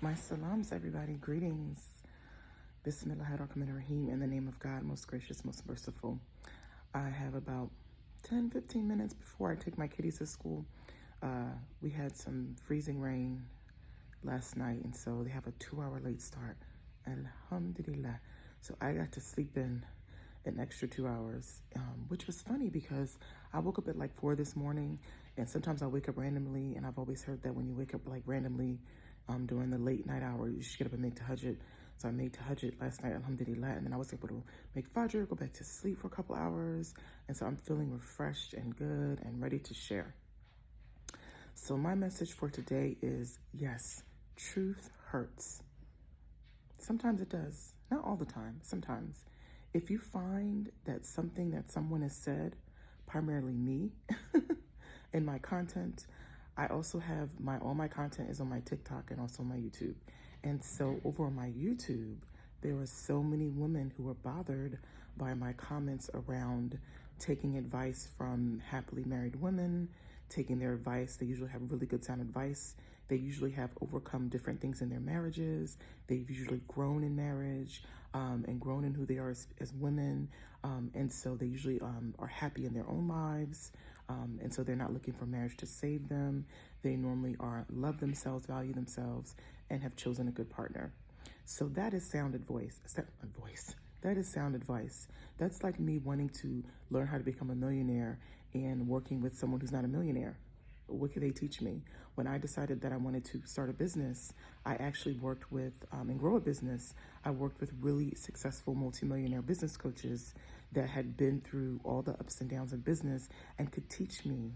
My salams, everybody. Greetings. Bismillahirrahmanirrahim. In the name of God, most gracious, most merciful. I have about 10-15 minutes before I take my kiddies to school. We had some freezing rain last night, and so they have a 2-hour late start. Alhamdulillah. So I got to sleep in an extra 2 hours, which was funny because I woke up at like 4 this morning, and sometimes I wake up randomly, and I've always heard that when you wake up like randomly during the late night hour, you should get up and make tahajjud. So I made tahajjud last night, alhamdulillah, and then I was able to make fajr, go back to sleep for a couple hours, and so I'm feeling refreshed and good and ready to share. So my message for today is, yes, truth hurts. Sometimes it does. Not all the time, sometimes. If you find that something that someone has said, primarily me, in my content, I also have all my content is on my TikTok and also my YouTube. And so over on my YouTube, there were so many women who were bothered by my comments around taking advice from happily married women, taking their advice. They usually have really good sound advice. They usually have overcome different things in their marriages. They've usually grown in marriage and grown in who they are as women. And so they usually are happy in their own lives. And so they're not looking for marriage to save them. They normally love themselves, value themselves, and have chosen a good partner. So that is sound advice. That is sound advice. That's like me wanting to learn how to become a millionaire and working with someone who's not a millionaire. What could they teach me? When I decided that I wanted to start a business, I actually worked with, and grow a business, I worked with really successful multimillionaire business coaches that had been through all the ups and downs of business and could teach me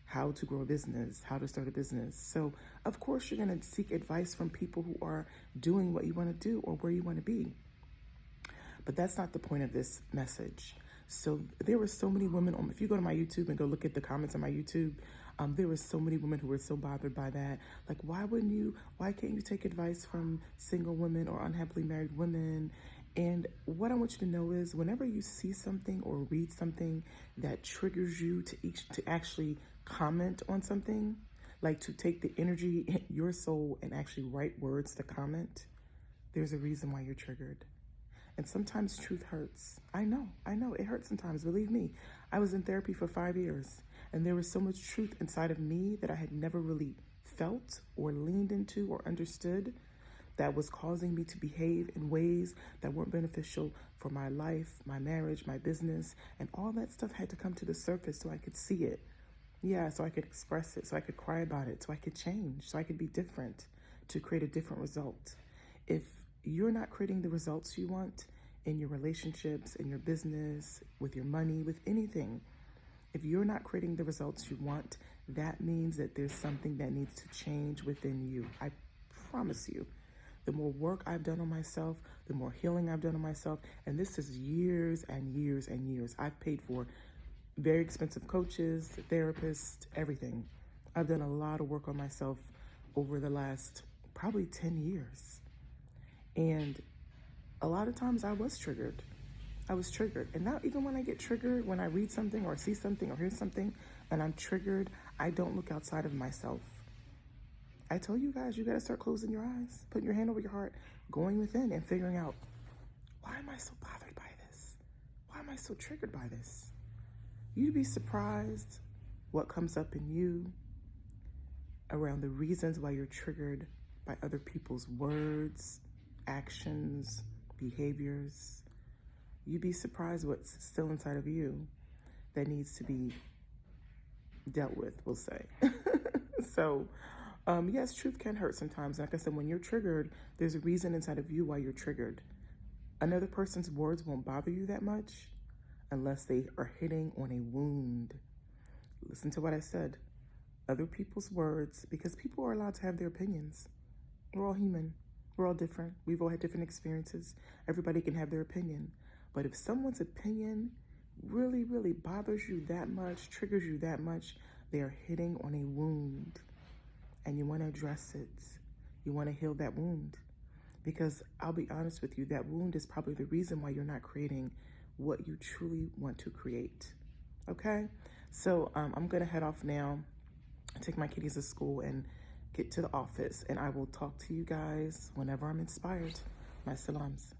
how to grow a business, how to start a business. So of course you're going to seek advice from people who are doing what you want to do or where you want to be. But that's not the point of this message. So there were so many women if you go to my YouTube and go look at the comments on my YouTube, there were so many women who were so bothered by that. Like, why can't you take advice from single women or unhappily married women? And what I want you to know is whenever you see something or read something that triggers you to actually comment on something, like to take the energy in your soul and actually write words to comment, there's a reason why you're triggered. And sometimes truth hurts. I know, it hurts sometimes, believe me. I was in therapy for 5 years, and there was so much truth inside of me that I had never really felt or leaned into or understood that was causing me to behave in ways that weren't beneficial for my life, my marriage, my business, and all that stuff had to come to the surface so I could see it. Yeah, so I could express it, so I could cry about it, so I could change, so I could be different, to create a different result. If you're not creating the results you want in your relationships, in your business, with your money, with anything, if you're not creating the results you want, that means that there's something that needs to change within you. I promise you. The more work I've done on myself, the more healing I've done on myself, and this is years and years and years. I've paid for very expensive coaches, therapists, everything. I've done a lot of work on myself over the last probably 10 years. And a lot of times I was triggered. And now even when I get triggered, when I read something or see something or hear something and I'm triggered, I don't look outside of myself. I tell you guys, you got to start closing your eyes, putting your hand over your heart, going within and figuring out, why am I so bothered by this? Why am I so triggered by this? You'd be surprised what comes up in you around the reasons why you're triggered by other people's words, actions, behaviors. You'd be surprised what's still inside of you that needs to be dealt with, we'll say. So, yes, truth can hurt sometimes. Like I said, when you're triggered, there's a reason inside of you why you're triggered. Another person's words won't bother you that much unless they are hitting on a wound. Listen to what I said. Other people's words, because people are allowed to have their opinions. We're all human. We're all different. We've all had different experiences. Everybody can have their opinion. But if someone's opinion really, really bothers you that much, triggers you that much, they are hitting on a wound. And you want to address it. You want to heal that wound. Because I'll be honest with you, that wound is probably the reason why you're not creating what you truly want to create. Okay? So I'm going to head off now, take my kiddies to school, and get to the office, and I will talk to you guys whenever I'm inspired. My salams.